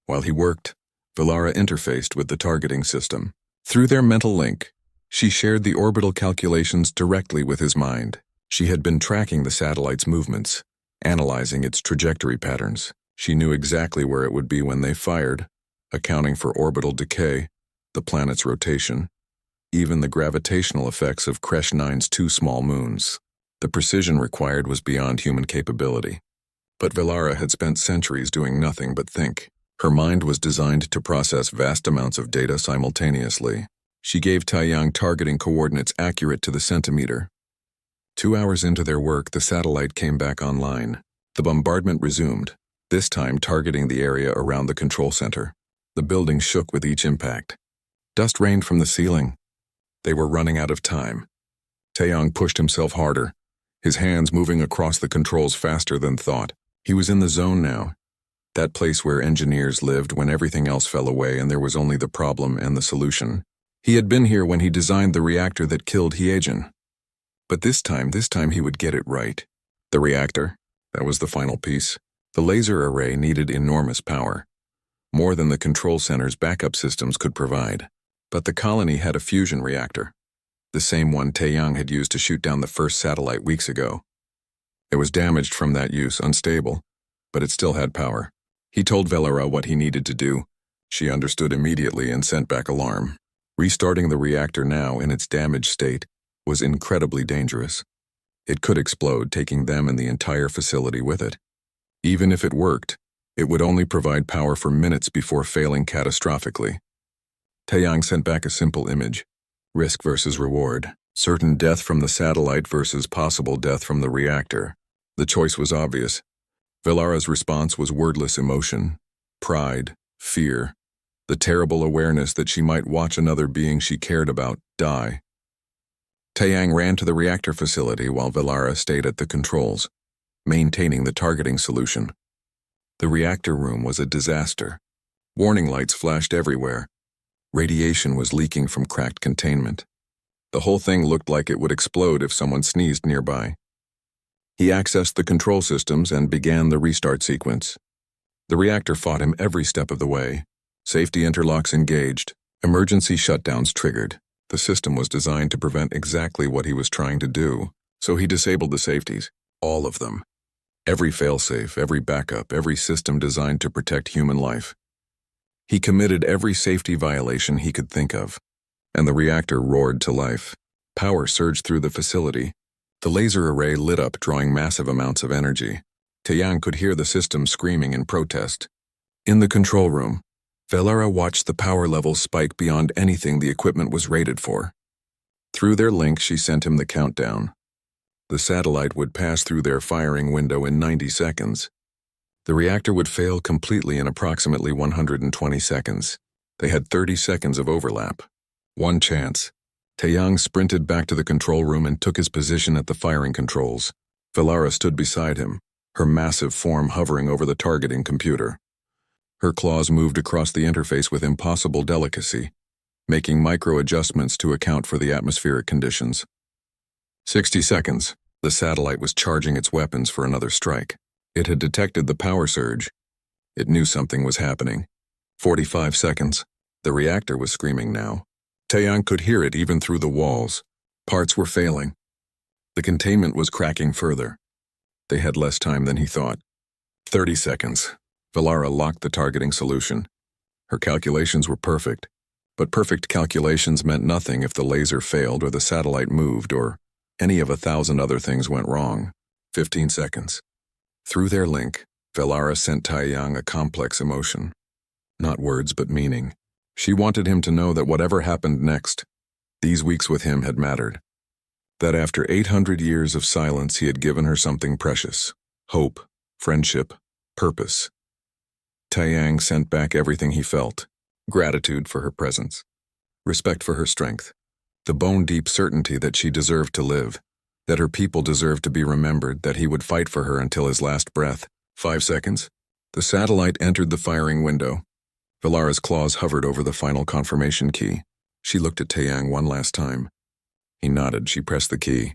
While he worked, Velara interfaced with the targeting system. Through their mental link, she shared the orbital calculations directly with his mind. She had been tracking the satellite's movements, analyzing its trajectory patterns. She knew exactly where it would be when they fired, accounting for orbital decay, the planet's rotation, even the gravitational effects of Kresh 9's 2 small moons. The precision required was beyond human capability. But Velara had spent centuries doing nothing but think. Her mind was designed to process vast amounts of data simultaneously. She gave Taeyang targeting coordinates accurate to the centimeter. 2 hours into their work, the satellite came back online. The bombardment resumed, this time targeting the area around the control center. The building shook with each impact. Dust rained from the ceiling. They were running out of time. Taeyang pushed himself harder, his hands moving across the controls faster than thought. He was in the zone now, that place where engineers lived when everything else fell away and there was only the problem and the solution. He had been here when he designed the reactor that killed Hyejin. But this time he would get it right. The reactor, that was the final piece. The laser array needed enormous power, more than the control center's backup systems could provide. But the colony had a fusion reactor, the same one Taeyang had used to shoot down the first satellite weeks ago. It was damaged from that use, unstable, but it still had power. He told Velara what he needed to do. She understood immediately and sent back alarm. Restarting the reactor now in its damaged state was incredibly dangerous. It could explode, taking them and the entire facility with it. Even if it worked, it would only provide power for minutes before failing catastrophically. Taeyang sent back a simple image. Risk versus reward. Certain death from the satellite versus possible death from the reactor. The choice was obvious. Velara's response was wordless emotion, pride, fear, the terrible awareness that she might watch another being she cared about die. Taeyang ran to the reactor facility while Velara stayed at the controls, maintaining the targeting solution. The reactor room was a disaster. Warning lights flashed everywhere. Radiation was leaking from cracked containment. The whole thing looked like it would explode if someone sneezed nearby. He accessed the control systems and began the restart sequence. The reactor fought him every step of the way. Safety interlocks engaged. Emergency shutdowns triggered. The system was designed to prevent exactly what he was trying to do, so he disabled the safeties, all of them. Every failsafe, every backup, every system designed to protect human life. He committed every safety violation he could think of, and the reactor roared to life. Power surged through the facility. The laser array lit up, drawing massive amounts of energy. Taeyang could hear the system screaming in protest. In the control room, Velara watched the power levels spike beyond anything the equipment was rated for. Through their link, she sent him the countdown. The satellite would pass through their firing window in 90 seconds. The reactor would fail completely in approximately 120 seconds. They had 30 seconds of overlap. One chance. Taeyang sprinted back to the control room and took his position at the firing controls. Velara stood beside him, her massive form hovering over the targeting computer. Her claws moved across the interface with impossible delicacy, making micro-adjustments to account for the atmospheric conditions. 60 seconds. The satellite was charging its weapons for another strike. It had detected the power surge. It knew something was happening. 45 seconds. The reactor was screaming now. Taeyang could hear it even through the walls. Parts were failing. The containment was cracking further. They had less time than he thought. 30 seconds. Velara locked the targeting solution. Her calculations were perfect, but perfect calculations meant nothing if the laser failed or the satellite moved or any of 1,000 other things went wrong. 15 seconds. Through their link, Velara sent Taeyang a complex emotion. Not words, but meaning. She wanted him to know that whatever happened next, these weeks with him had mattered. That after 800 years of silence, he had given her something precious. Hope, friendship, purpose. Taeyang sent back everything he felt. Gratitude for her presence. Respect for her strength. The bone-deep certainty that she deserved to live. That her people deserved to be remembered, that he would fight for her until his last breath. 5 seconds. The satellite entered the firing window. Velara's claws hovered over the final confirmation key. She looked at Taeyang one last time. He nodded. She pressed the key.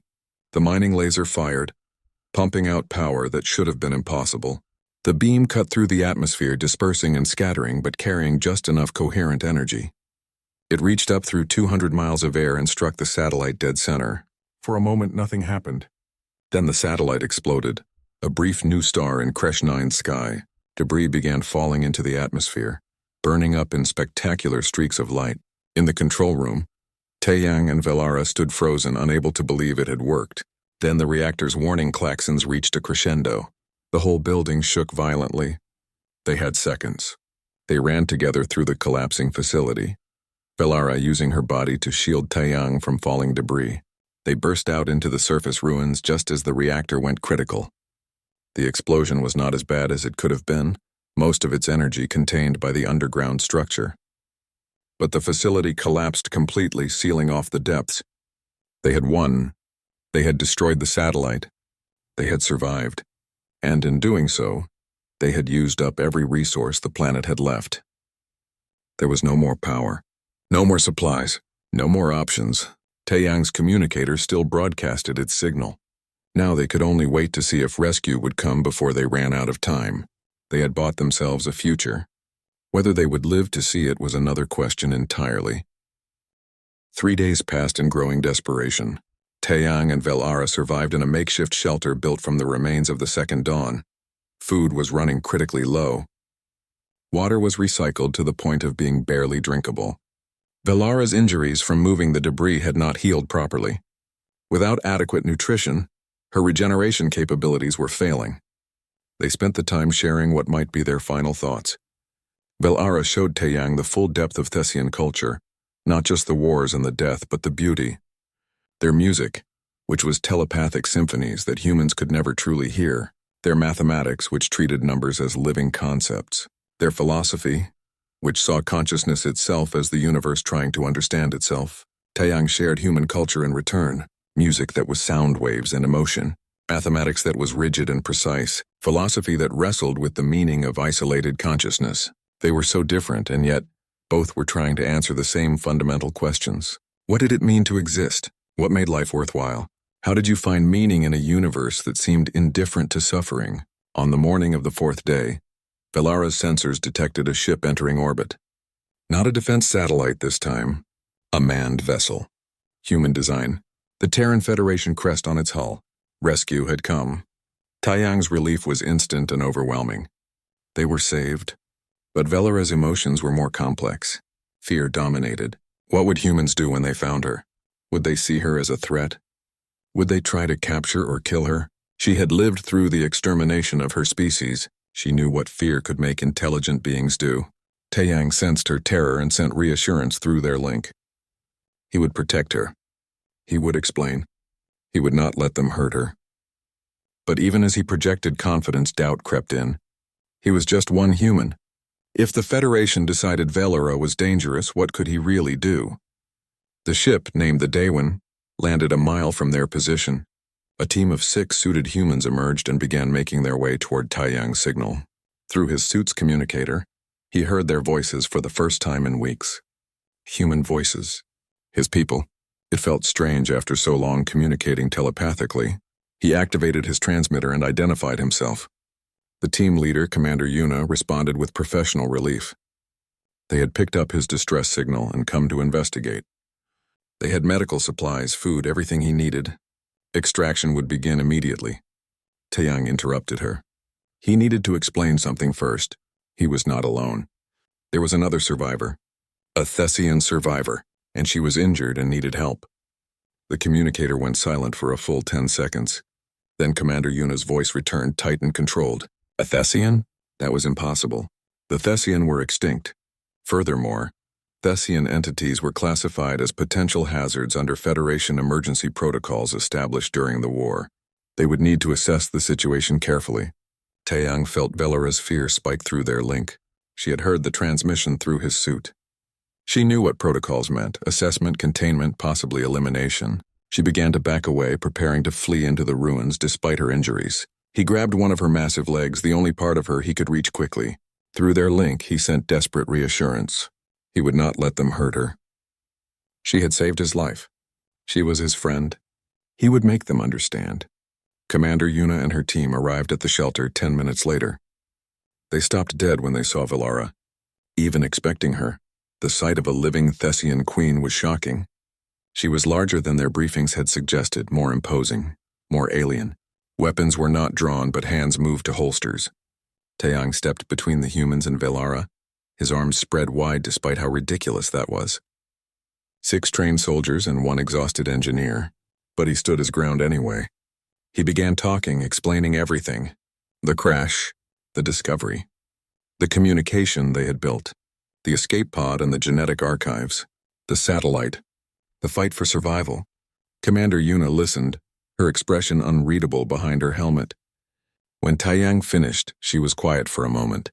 The mining laser fired, pumping out power that should have been impossible. The beam cut through the atmosphere, dispersing and scattering, but carrying just enough coherent energy. It reached up through 200 miles of air and struck the satellite dead center. For a moment, nothing happened. Then the satellite exploded, a brief new star in Kresh 9's sky. Debris began falling into the atmosphere, burning up in spectacular streaks of light. In the control room, Taeyang and Velara stood frozen, unable to believe it had worked. Then the reactor's warning klaxons reached a crescendo. The whole building shook violently. They had seconds. They ran together through the collapsing facility, Velara using her body to shield Taeyang from falling debris. They burst out into the surface ruins just as the reactor went critical. The explosion was not as bad as it could have been, most of its energy contained by the underground structure. But the facility collapsed completely, sealing off the depths. They had won. They had destroyed the satellite. They had survived. and in doing so, they had used up every resource the planet had left. There was no more power, no more supplies, no more options. Taeyang's communicator still broadcasted its signal. Now they could only wait to see if rescue would come before they ran out of time. They had bought themselves a future. Whether they would live to see it was another question entirely. 3 days passed in growing desperation. Taeyang and Velara survived in a makeshift shelter built from the remains of the second dawn. Food was running critically low. Water was recycled to the point of being barely drinkable. Velara's injuries from moving the debris had not healed properly. Without adequate nutrition, her regeneration capabilities were failing. They spent the time sharing what might be their final thoughts. Velara showed Taeyang the full depth of Thessian culture, not just the wars and the death, but the beauty. Their music, which was telepathic symphonies that humans could never truly hear. Their mathematics, which treated numbers as living concepts. Their philosophy, which saw consciousness itself as the universe trying to understand itself. Taeyang shared human culture in return, music that was sound waves and emotion, mathematics that was rigid and precise, philosophy that wrestled with the meaning of isolated consciousness. They were so different, and yet both were trying to answer the same fundamental questions. What did it mean to exist? What made life worthwhile? How did you find meaning in a universe that seemed indifferent to suffering? On the morning of the 4th day, Velara's sensors detected a ship entering orbit. Not a defense satellite this time, a manned vessel. Human design. The Terran Federation crest on its hull. Rescue had come. Taeyang's relief was instant and overwhelming. They were saved. But Velara's emotions were more complex. Fear dominated. What would humans do when they found her? Would they see her as a threat? Would they try to capture or kill her? She had lived through the extermination of her species. She knew what fear could make intelligent beings do. Taeyang sensed her terror and sent reassurance through their link. He would protect her. He would explain. He would not let them hurt her. But even as he projected confidence, doubt crept in. He was just one human. If the Federation decided Velara was dangerous, what could he really do? The ship, named the Daewon, landed a mile from their position. A team of 6 suited humans emerged and began making their way toward Taeyang's signal. Through his suit's communicator, he heard their voices for the first time in weeks. Human voices. His people. It felt strange after so long communicating telepathically. He activated his transmitter and identified himself. The team leader, Commander Yuna, responded with professional relief. They had picked up his distress signal and come to investigate. They had medical supplies, food, everything he needed. Extraction would begin immediately. Taeyang interrupted her. He needed to explain something first. He was not alone. There was another survivor, a Thessian survivor, and she was injured and needed help. The communicator went silent for a full 10 seconds. Then Commander Yuna's voice returned, tight and controlled. A Thessian? That was impossible. The Thessian were extinct. Furthermore, Thessian entities were classified as potential hazards under Federation emergency protocols established during the war. They would need to assess the situation carefully. Taeyang felt Velara's fear spike through their link. She had heard the transmission through his suit. She knew what protocols meant: assessment, containment, possibly elimination. She began to back away, preparing to flee into the ruins despite her injuries. He grabbed one of her massive legs, the only part of her he could reach quickly. Through their link, he sent desperate reassurance. He would not let them hurt her. She had saved his life. She was his friend. He would make them understand. Commander Yuna and her team arrived at the shelter 10 minutes later. They stopped dead when they saw Velara. Even expecting her, the sight of a living Thessian queen was shocking. She was larger than their briefings had suggested, more imposing, more alien. Weapons were not drawn, but hands moved to holsters. Taeyang stepped between the humans and Velara, his arms spread wide despite how ridiculous that was. 6 trained soldiers and 1 exhausted engineer, but he stood his ground anyway. He began talking, explaining everything. The crash, the discovery, the communication they had built, the escape pod and the genetic archives, the satellite, the fight for survival. Commander Yuna listened, her expression unreadable behind her helmet. When Taeyang finished, she was quiet for a moment.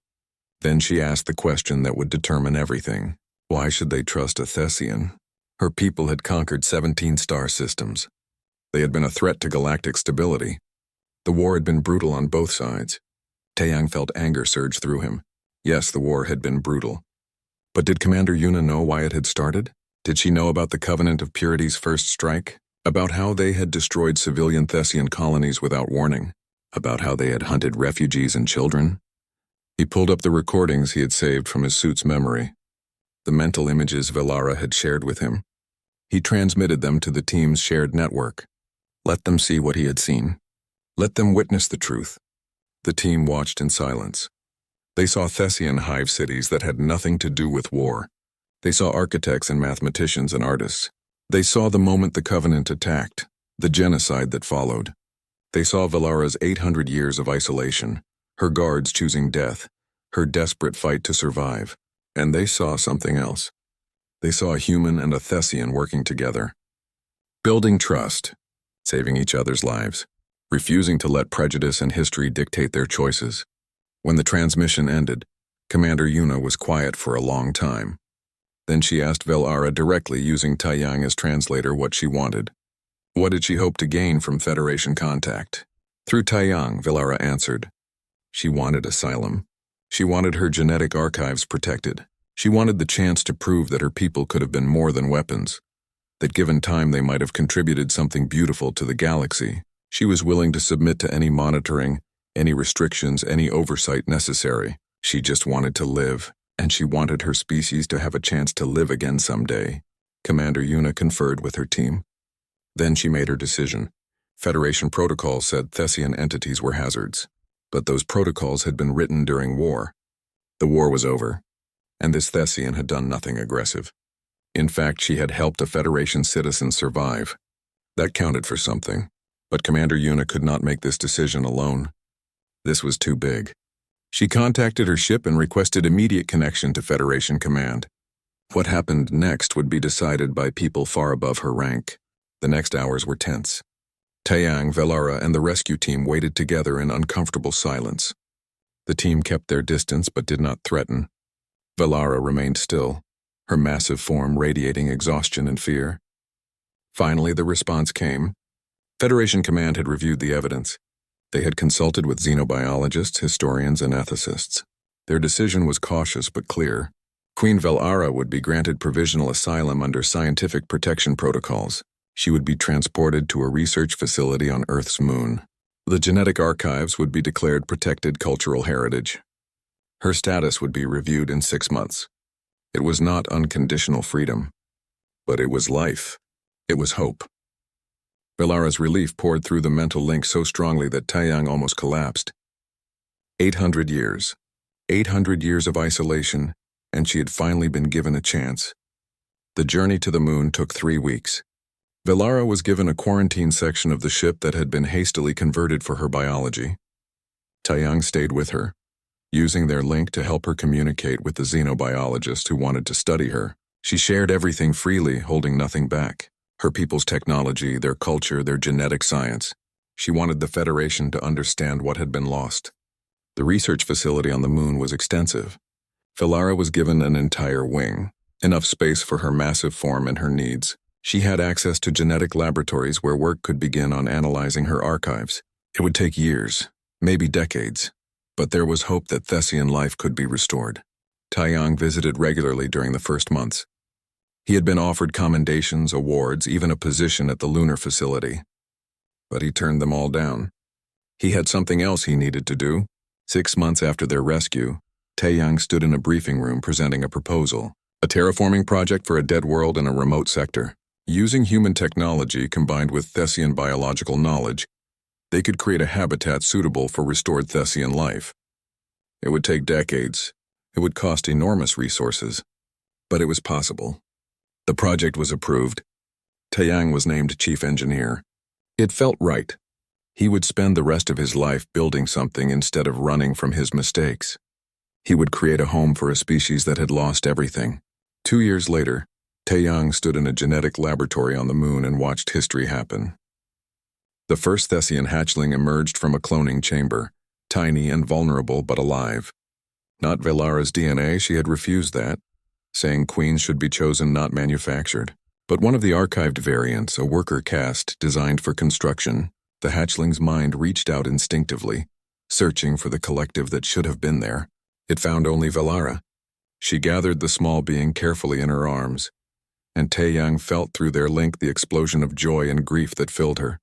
Then she asked the question that would determine everything. Why should they trust a Thessian? Her people had conquered 17 star systems. They had been a threat to galactic stability. The war had been brutal on both sides. Taeyang felt anger surge through him. Yes, the war had been brutal. But did Commander Yuna know why it had started? Did she know about the Covenant of Purity's first strike? About how they had destroyed civilian Thessian colonies without warning? About how they had hunted refugees and children? He pulled up the recordings he had saved from his suit's memory. The mental images Velara had shared with him. He transmitted them to the team's shared network. Let them see what he had seen. Let them witness the truth. The team watched in silence. They saw Thessian hive cities that had nothing to do with war. They saw architects and mathematicians and artists. They saw the moment the Covenant attacked, the genocide that followed. They saw Velara's 800 years of isolation, her guards choosing death, her desperate fight to survive. And they saw something else. They saw a human and a Thessian working together, building trust, saving each other's lives, refusing to let prejudice and history dictate their choices. When the transmission ended, Commander Yuna was quiet for a long time. Then she asked Velara directly, using Taeyang as translator, what she wanted. What did she hope to gain from Federation contact? Through Taeyang, Velara answered. She wanted asylum. She wanted her genetic archives protected. She wanted the chance to prove that her people could have been more than weapons, that given time they might have contributed something beautiful to the galaxy. She was willing to submit to any monitoring, any restrictions, any oversight necessary. She just wanted to live, and she wanted her species to have a chance to live again someday. Commander Yuna conferred with her team. Then she made her decision. Federation protocol said Thessian entities were hazards, but those protocols had been written during war. The war was over, and this Thessian had done nothing aggressive. In fact, she had helped a Federation citizen survive. That counted for something, but Commander Yuna could not make this decision alone. This was too big. She contacted her ship and requested immediate connection to Federation command. What happened next would be decided by people far above her rank. The next hours were tense. Taeyang, Velara, and the rescue team waited together in uncomfortable silence. The team kept their distance but did not threaten. Velara remained still, her massive form radiating exhaustion and fear. Finally, the response came. Federation command had reviewed the evidence. They had consulted with xenobiologists, historians, and ethicists. Their decision was cautious but clear. Queen Velara would be granted provisional asylum under scientific protection protocols. She would be transported to a research facility on Earth's moon. The genetic archives would be declared protected cultural heritage. Her status would be reviewed in 6 months. It was not unconditional freedom, but it was life. It was hope. Velara's relief poured through the mental link so strongly that Taeyang almost collapsed. 800 years. 800 years of isolation, and she had finally been given a chance. The journey to the moon took 3 weeks. Velara was given a quarantine section of the ship that had been hastily converted for her biology. Taeyang stayed with her, using their link to help her communicate with the xenobiologist who wanted to study her. She shared everything freely, holding nothing back. Her people's technology, their culture, their genetic science. She wanted the Federation to understand what had been lost. The research facility on the moon was extensive. Velara was given an entire wing, enough space for her massive form and her needs. She had access to genetic laboratories where work could begin on analyzing her archives. It would take years, maybe decades, but there was hope that Thessian life could be restored. Taeyang visited regularly during the first months. He had been offered commendations, awards, even a position at the lunar facility. But he turned them all down. He had something else he needed to do. 6 months after their rescue, Taeyang stood in a briefing room presenting a proposal, a terraforming project for a dead world in a remote sector. Using human technology combined with Thessian biological knowledge, they could create a habitat suitable for restored Thessian life. It would take decades. It would cost enormous resources. But it was possible. The project was approved. Taeyang was named chief engineer. It felt right. He would spend the rest of his life building something instead of running from his mistakes. He would create a home for a species that had lost everything. 2 years later, Taeyang stood in a genetic laboratory on the moon and watched history happen. The first Thessian hatchling emerged from a cloning chamber, tiny and vulnerable but alive. Not Velara's DNA, she had refused that, saying queens should be chosen, not manufactured. But one of the archived variants, a worker caste designed for construction, The hatchling's mind reached out instinctively, searching for the collective that should have been there. It found only Velara. She gathered the small being carefully in her arms, and Taeyang felt through their link the explosion of joy and grief that filled her.